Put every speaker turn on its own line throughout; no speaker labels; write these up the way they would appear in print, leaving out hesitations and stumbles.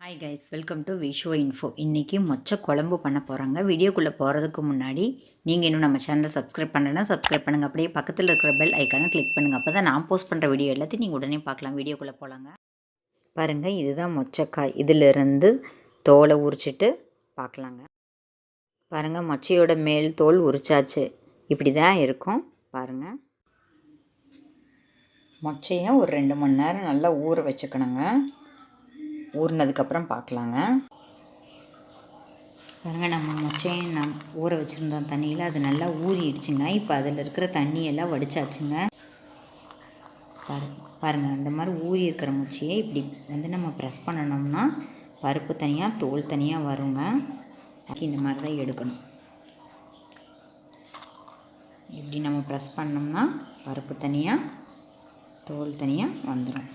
Hi guys, welcome to Visho info. இன்றைக்கி மொச்சை குழம்பு பண்ண போகிறாங்க. வீடியோக்குள்ளே போகிறதுக்கு முன்னாடி நீங்கள் இன்னும் நம்ம சேனலை சப்ஸ்கிரைப் பண்ணலைன்னா சப்ஸ்கிரைப் பண்ணுங்கள். அப்படியே பக்கத்தில் இருக்கிற பெல் ஐக்கானை கிளிக் பண்ணுங்கள். அப்போ தான் நான் போஸ்ட் பண்ணுற வீடியோ எல்லாத்தையும் நீங்கள் உடனே பார்க்கலாம். வீடியோக்குள்ளே போகலாங்க. பாருங்கள், இதுதான் மொச்சக்காய். இதிலிருந்து தோலை உரிச்சிட்டு பார்க்கலாங்க. பாருங்கள், மொச்சையோட மேல் தோல் உரிச்சாச்சு. இப்படி தான் இருக்கும் பாருங்கள். மொச்சையை ஒரு 2 மணி நேரம் நல்லா ஊற வச்சுக்கணுங்க. ஊறினதுக்கப்புறம் பார்க்கலாங்க. பாருங்கள், நம்ம மொச்சையை ஊற வச்சுருந்தோம் தண்ணியில், அது நல்லா ஊறிடுச்சுங்க. இப்போ அதில் இருக்கிற தண்ணியெல்லாம் வடிச்சாச்சுங்க. பாருங்கள், அந்த மாதிரி ஊறி இருக்கிற மொச்சையை இப்படி நம்ம ப்ரெஸ் பண்ணணும்னா பருப்பு தனியாக தோல் தனியாக வருங்க. இந்த மாதிரி தான் எடுக்கணும். இப்படி நம்ம ப்ரெஸ் பண்ணோம்னா பருப்பு தனியாக தோல் தனியாக வந்துடும்.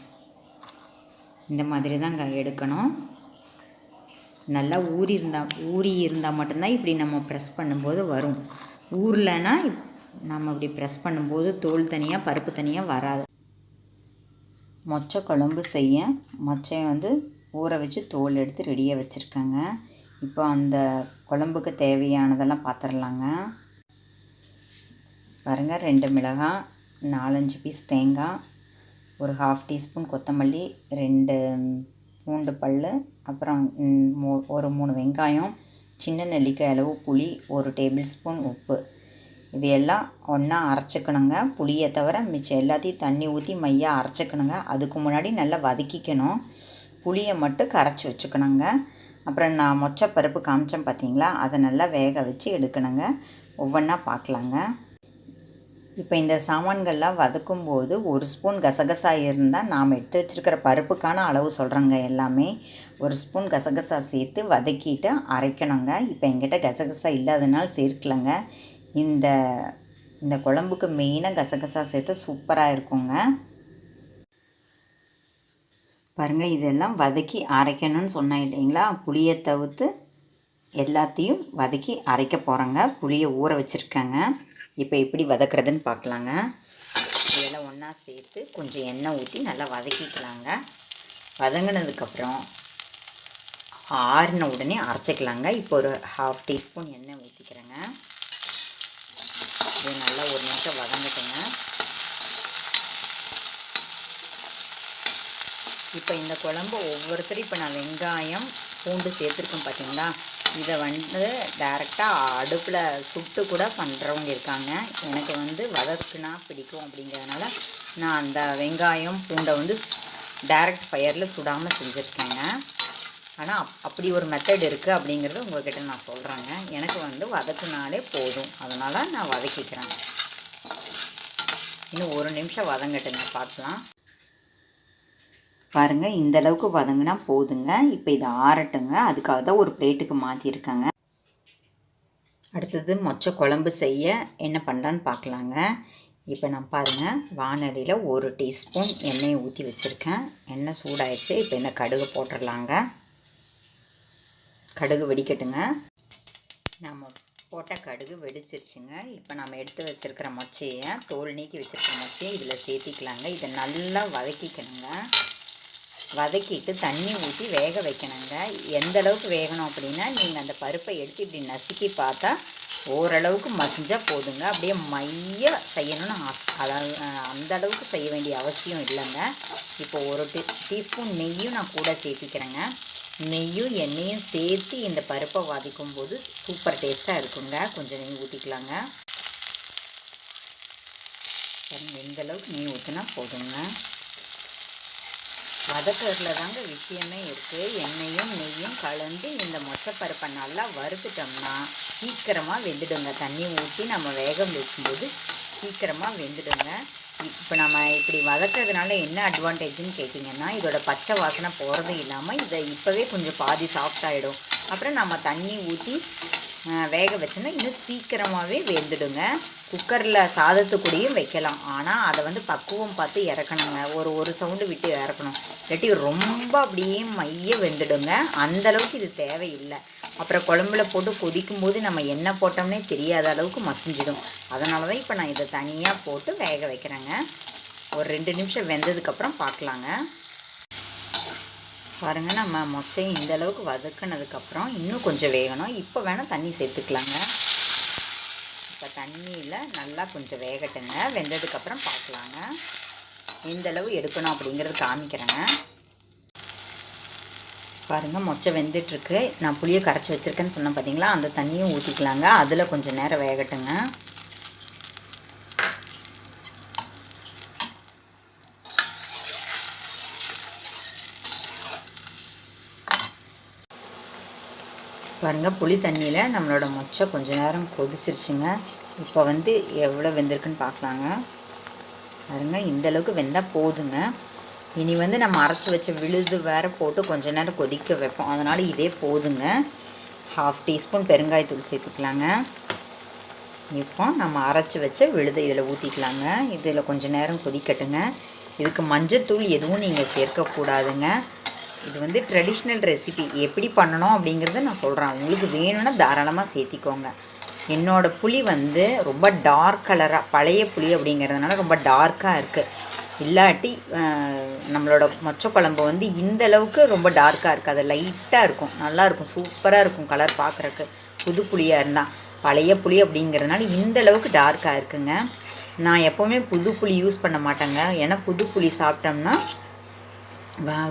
இந்த மாதிரி தான் எடுக்கணும். நல்லா ஊறி இருந்தால் மட்டும்தான் இப்படி நம்ம ப்ரெஸ் பண்ணும்போது வரும். ஊறலைன்னா நம்ம இப்படி ப்ரெஸ் பண்ணும்போது தோல் தனியாக பருப்பு தனியாக வராது. மொச்சை குழம்பு செய்ய மொச்சையை ஊற வச்சு தோல் எடுத்து ரெடியாக வச்சுருக்காங்க. இப்போ அந்த குழம்புக்கு தேவையானதெல்லாம் பார்த்துடலாங்க. பாருங்கள், 2 மிளகாய், 4-5 பீஸ் தேங்காய், ஒரு 1/2 டீஸ்பூன் கொத்தமல்லி, 2 பூண்டு பல், அப்புறம் ஒரு 3 வெங்காயம், சின்ன நெல்லிக்காய் அளவு புளி, 1 டேபிள் ஸ்பூன் உப்பு. இது எல்லாம் ஒன்றா அரைச்சிக்கணுங்க. புளியை தவிர மிச்சம் எல்லாத்தையும் தண்ணி ஊற்றி மையாக அரைச்சிக்கணுங்க. அதுக்கு முன்னாடி நல்லா வதக்கிக்கணும். புளியை மட்டும் கரைச்சி வச்சுக்கணுங்க. அப்புறம் நான் மொச்சை பருப்பு காமிச்சேன் பார்த்தீங்களா, அதை நல்லா வேக வச்சு எடுக்கணுங்க. ஒவ்வொன்றா பார்க்கலாங்க. இப்போ இந்த சாமான்கள்லாம் வதக்கும்போது 1 ஸ்பூன் கசகசா இருந்தால் நாம் எடுத்து வச்சுருக்கிற பருப்புக்கான அளவு சொல்கிறேங்க. எல்லாமே 1 ஸ்பூன் கசகசா சேர்த்து வதக்கிட்டு அரைக்கணுங்க. இப்போ என்கிட்ட கசகசா இல்லாதனால சேர்க்கலைங்க. இந்த குழம்புக்கு மெயினாக கசகசா சேர்த்து சூப்பராக இருக்குங்க. பாருங்கள், இதெல்லாம் வதக்கி அரைக்கணும்னு சொன்னேன் இல்லைங்களா. புளியை தவிர்த்து எல்லாத்தையும் வதக்கி அரைக்க போகிறேங்க. புளியை ஊற வச்சுருக்கேங்க. இப்போ எப்படி வதக்குறதுன்னு பார்க்கலாங்க. இதெல்லாம் ஒன்றா சேர்த்து கொஞ்சம் எண்ணெய் ஊற்றி நல்லா வதக்கிக்கலாங்க. வதங்கினதுக்கப்புறம் ஆறின உடனே அரைச்சிக்கலாங்க. இப்போ ஒரு 1/2 டீஸ்பூன் எண்ணெய் ஊற்றிக்கிறேங்க. இது நல்லா 1 நிமிஷம் வதங்கட்டுங்க. இப்போ இந்த குழம்பு ஒவ்வொருத்தரும் இப்போ நான் வெங்காயம் பூண்டு சேர்த்துருக்கேன் பார்த்தீங்களா, இதை டைரெக்டாக அடுப்பில் சுட்டு கூட பண்ணுறவங்க இருக்காங்க. எனக்கு வதக்குனா பிடிக்கும் அப்படிங்கிறதுனால நான் அந்த வெங்காயம் பூண்டை டைரக்ட் ஃபயரில் சுடாமல் செஞ்சுருக்கேங்க. ஆனால் அப்படி ஒரு மெத்தட் இருக்குது அப்படிங்கிறது உங்கள்கிட்ட நான் சொல்கிறேங்க. எனக்கு வதக்குனாலே போதும், அதனால் நான் வதக்கிக்கிறேன். இன்னும் 1 நிமிஷம் வதங்கட்டுங்க, பார்க்கலாம். பாருங்கள், இந்த அளவுக்கு வதங்கினா போதுங்க. இப்போ இதை ஆறட்டுங்க. அதுக்காக தான் ஒரு பிளேட்டுக்கு மாற்றிருக்காங்க. அடுத்தது மொச்சை குழம்பு செய்ய என்ன பண்ணலான்னு பார்க்கலாங்க. இப்போ நான் பாருங்கள், வானலியில் 1 டீஸ்பூன் எண்ணெயை ஊற்றி வச்சுருக்கேன். எண்ணெய் சூடாகிடுச்சு. இப்போ இந்த கடுகு போட்டுடலாங்க. கடுகு வெடிக்கட்டுங்க. நம்ம போட்ட கடுகு வெடிச்சிருச்சுங்க. இப்போ நம்ம எடுத்து வச்சுருக்கிற மொச்சையை, தோல் நீக்கி வச்சுருக்கிற மொச்சையை இதில் சேர்த்திக்கலாங்க. இதை நல்லா வதக்கிக்கணுங்க. வதக்கிட்டு தண்ணி ஊற்றி வேக வைக்கணுங்க. எந்த அளவுக்கு வேகணும் அப்படின்னா, நீங்கள் அந்த பருப்பை எடுத்து இப்படி நசுக்கி பார்த்தா ஓரளவுக்கு மசிஞ்சால் போதுங்க. அப்படியே மைய செய்யணும்னு அந்த அளவுக்கு செய்ய வேண்டிய அவசியம் இல்லைங்க. இப்போ 1 டீஸ்பூன் நெய்யும் நான் கூட சேர்த்திக்கிறேங்க. நெய்யும் எண்ணெயும் சேர்த்து இந்த பருப்பை வதக்கும் போது சூப்பர் டேஸ்ட்டாக இருக்குங்க. கொஞ்சம் நெய் ஊற்றிக்கலாங்க. எந்த அளவுக்கு நெய் ஊற்றினா போதுங்க. வதக்கிறதுல தாங்க விஷயமே இருக்குது. எண்ணெயும் நெய்யும் கலந்து இந்த மொச்சப்பருப்பை நல்லா வறுத்துட்டோம்னா சீக்கிரமாக வெந்துடுங்க. தண்ணி ஊற்றி நம்ம வேக வைக்கும்போது சீக்கிரமாக வெந்துடுங்க. இப்போ நம்ம இப்படி வதக்கிறதுனால என்ன அட்வான்டேஜ்னு கேட்டிங்கன்னா, இதோட பச்சை வாசனை போகிறதும் இல்லாமல் இதை இப்போவே கொஞ்சம் பாதி சாஃப்டாகிடும். அப்புறம் நம்ம தண்ணி ஊற்றி வேக வச்சோன்னா இன்னும் சீக்கிரமாகவே வெந்துடுங்க. குக்கரில் சாதத்துக்கூடையும் வைக்கலாம். ஆனால் அதை பக்குவம் பார்த்து இறக்கணுங்க. ஒரு சவுண்டு விட்டு இறக்கணும். இல்லாட்டி ரொம்ப அப்படியே மைய வெந்துடுங்க. அந்தளவுக்கு இது தேவையில்லை. அப்புறம் குழம்புல போட்டு கொதிக்கும்போது நம்ம எண்ணெய் போட்டோம்னே தெரியாத அளவுக்கு மசிஞ்சிடும். அதனால தான் இப்போ நான் இதை தனியாக போட்டு வேக வைக்கிறேங்க. ஒரு 2 நிமிஷம் வெந்ததுக்கப்புறம் பார்க்கலாங்க. பாருங்கள், நம்ம மொச்சையும் இந்த அளவுக்கு வதக்குனதுக்கப்புறம் இன்னும் கொஞ்சம் வேகணும். இப்போ வேணால் தண்ணி சேர்த்துக்கலாங்க. இப்போ தண்ணியில் நல்லா கொஞ்சம் வேகட்டுங்க. வெந்ததுக்கப்புறம் பார்க்கலாங்க. எந்த அளவு எடுக்கணும் அப்படிங்கிறது காமிக்கிறேங்க. பாருங்கள், மொச்சை வெந்துட்டுருக்கு. நான் புளியை கரைச்சி வச்சுருக்கேன்னு சொன்னேன் பார்த்தீங்களா, அந்த தண்ணியும் ஊற்றிக்கலாங்க. அதில் கொஞ்சம் நேரம் வேகட்டுங்க. பாருங்கள், புளி தண்ணியில் நம்மளோட மொச்சை கொஞ்சம் நேரம் கொதிச்சிருச்சுங்க. இப்போ வந்து எவ்வளோ வெந்திருக்குன்னு பார்க்கலாங்க. பாருங்கள், இந்தளவுக்கு வெந்தால் போதுங்க. இனி வந்து நம்ம அரைச்சி வச்ச விழுது வேறு போட்டு கொஞ்சம் நேரம் கொதிக்க வைப்போம். அதனால் இதே போதுங்க. 1/2 டீஸ்பூன் பெருங்காயத்தூள் சேர்த்துக்கலாங்க. இப்போ நம்ம அரைச்சி வச்ச விழுதை இதில் ஊற்றிக்கலாங்க. இதில் கொஞ்சம் நேரம் கொதிக்கட்டுங்க. இதுக்கு மஞ்சத்தூள் எதுவும் நீங்கள் சேர்க்கக்கூடாதுங்க. இது வந்து ட்ரெடிஷ்னல் ரெசிபி. எப்படி பண்ணணும் அப்படிங்கிறத நான் சொல்கிறேன். உங்களுக்கு வேணும்னா தாராளமாக சேர்த்திக்கோங்க. என்னோடய புளி வந்து ரொம்ப டார்க் கலராக, பழைய புளி அப்படிங்கிறதுனால ரொம்ப டார்க்காக இருக்குது. இல்லாட்டி நம்மளோட மொச்சை குழம்பு வந்து இந்தளவுக்கு ரொம்ப டார்க்காக இருக்குது. அது லைட்டாக இருக்கும், நல்லாயிருக்கும், சூப்பராக இருக்கும் கலர் பார்க்குறக்கு. புது புளியாக இருந்தால், பழைய புளி அப்படிங்கிறதுனால இந்தளவுக்கு டார்க்காக இருக்குங்க. நான் எப்போவுமே புது புளி யூஸ் பண்ண மாட்டேங்க. ஏன்னா புது புளி சாப்பிட்டோம்னா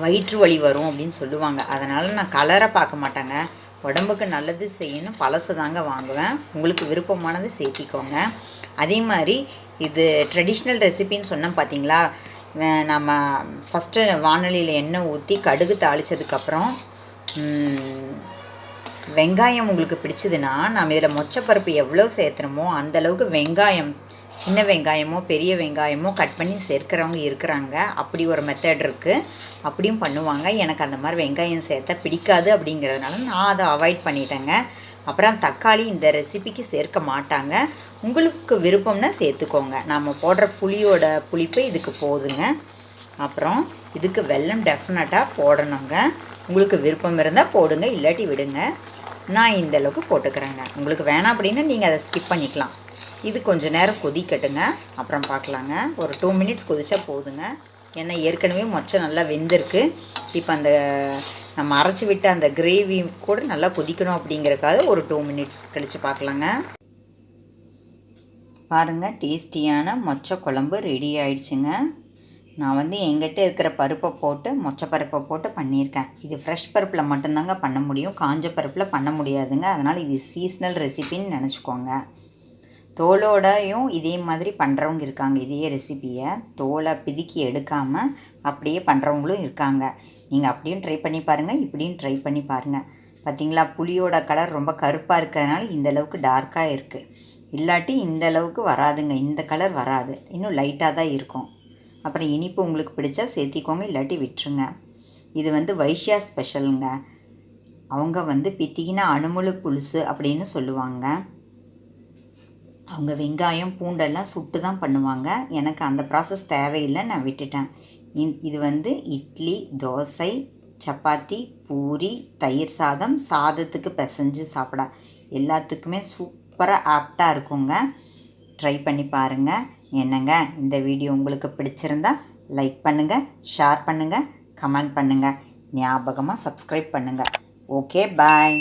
வயிற்று வலி வரும் அப்படின்னு சொல்லுவாங்க. அதனால் நான் கலரை பார்க்க மாட்டேங்க. உடம்புக்கு நல்லது செய்யணும், பழசு தாங்க வாங்குவேன். உங்களுக்கு விருப்பமானது சேர்த்திக்கோங்க. அதே மாதிரி இது ட்ரெடிஷ்னல் ரெசிபின்னு சொன்னோம் பார்த்தீங்களா. நம்ம ஃபஸ்ட்டு வானலியில் எண்ணெய் ஊற்றி கடுகு தாளித்ததுக்கப்புறம் வெங்காயம் உங்களுக்கு பிடிச்சதுன்னா நம்ம இதில் மொச்சப்பருப்பு எவ்வளோ சேர்த்துறோமோ அந்தளவுக்கு வெங்காயம், சின்ன வெங்காயமோ பெரிய வெங்காயமோ கட் பண்ணி சேர்க்குறவங்க இருக்கிறாங்க. அப்படி ஒரு மெத்தட் இருக்குது, அப்படியும் பண்ணுவாங்க. எனக்கு அந்த மாதிரி வெங்காயம் சேர்த்தா பிடிக்காது அப்படிங்கிறதுனால நான் அதை அவாய்ட் பண்ணிட்டேங்க. அப்புறம் தக்காளி இந்த ரெசிபிக்கு சேர்க்க மாட்டாங்க. உங்களுக்கு விருப்பம்னா சேர்த்துக்கோங்க. நம்ம போடுற புளியோட புளிப்பு இதுக்கு போதுங்க. அப்புறம் இதுக்கு வெல்லம் டெஃபினட்டாக போடணுங்க. உங்களுக்கு விருப்பம் இருந்தால் போடுங்க, இல்லாட்டி விடுங்க. நான் இந்த அளவுக்கு போட்டுக்கிறேங்க. உங்களுக்கு வேணாம் அப்படின்னா நீங்கள் அதை ஸ்கிப் பண்ணிக்கலாம். இது கொஞ்சம் நேரம் கொதிக்கட்டுங்க, அப்புறம் பார்க்கலாங்க. ஒரு 2 மினிட்ஸ் கொதிச்சா போதுங்க. ஏன்னா ஏற்கனவே மொச்சை நல்லா வெந்திருக்கு. இப்போ அந்த நம்ம அரைச்சி விட்ட அந்த கிரேவி கூட நல்லா கொதிக்கணும் அப்படிங்கிறக்காக ஒரு 2 மினிட்ஸ் கழித்து பார்க்கலாங்க. பாருங்கள், டேஸ்டியான மொச்சை குழம்பு ரெடி ஆயிடுச்சுங்க. நான் வந்து எங்கிட்ட இருக்கிற பருப்பை போட்டு, மொச்சை பருப்பை போட்டு பண்ணியிருக்கேன். இது ஃப்ரெஷ் பருப்பில் மட்டும்தாங்க பண்ண முடியும், காஞ்ச பருப்பில் பண்ண முடியாதுங்க. அதனால் இது சீஸ்னல் ரெசிபின்னு நினச்சிக்கோங்க. தோலோடையும் இதே மாதிரி பண்ணுறவங்க இருக்காங்க. இதே ரெசிப்பியை தோலை பிதுக்கி எடுக்காமல் அப்படியே பண்ணுறவங்களும் இருக்காங்க. நீங்கள் அப்படியும் ட்ரை பண்ணி பாருங்கள், இப்படியும் ட்ரை பண்ணி பாருங்கள். பார்த்திங்களா, புளியோட கலர் ரொம்ப கருப்பாக இருக்கிறதுனால இந்தளவுக்கு டார்க்காக இருக்குது. இல்லாட்டி இந்த அளவுக்கு வராதுங்க, இந்த கலர் வராது, இன்னும் லைட்டாக தான் இருக்கும். அப்புறம் இனிப்பு உங்களுக்கு பிடிச்சா சேர்த்திக்கோங்க, இல்லாட்டி விட்டுருங்க. இது வந்து வைஷ்யா ஸ்பெஷலுங்க. அவங்க வந்து பித்திக்கின அணுமுழு புலுசு அப்படின்னு சொல்லுவாங்க. அவங்க வெங்காயம் பூண்டெல்லாம் சுட்டு தான் பண்ணுவாங்க. எனக்கு அந்த ப்ராசஸ் தேவையில்லை, நான் விட்டுட்டேன். இது வந்து இட்லி, தோசை, சப்பாத்தி, பூரி, தயிர் சாதம், சாதத்துக்கு பிசைஞ்சு சாப்பிட எல்லாத்துக்குமே சூப்பராக ஆப்டாக இருக்குங்க. ட்ரை பண்ணி பாருங்கள். என்னங்க, இந்த வீடியோ உங்களுக்கு பிடிச்சிருந்தா லைக் பண்ணுங்கள், ஷேர் பண்ணுங்கள், கமெண்ட் பண்ணுங்கள், ஞாபகமாக சப்ஸ்கிரைப் பண்ணுங்கள். ஓகே, பாய்.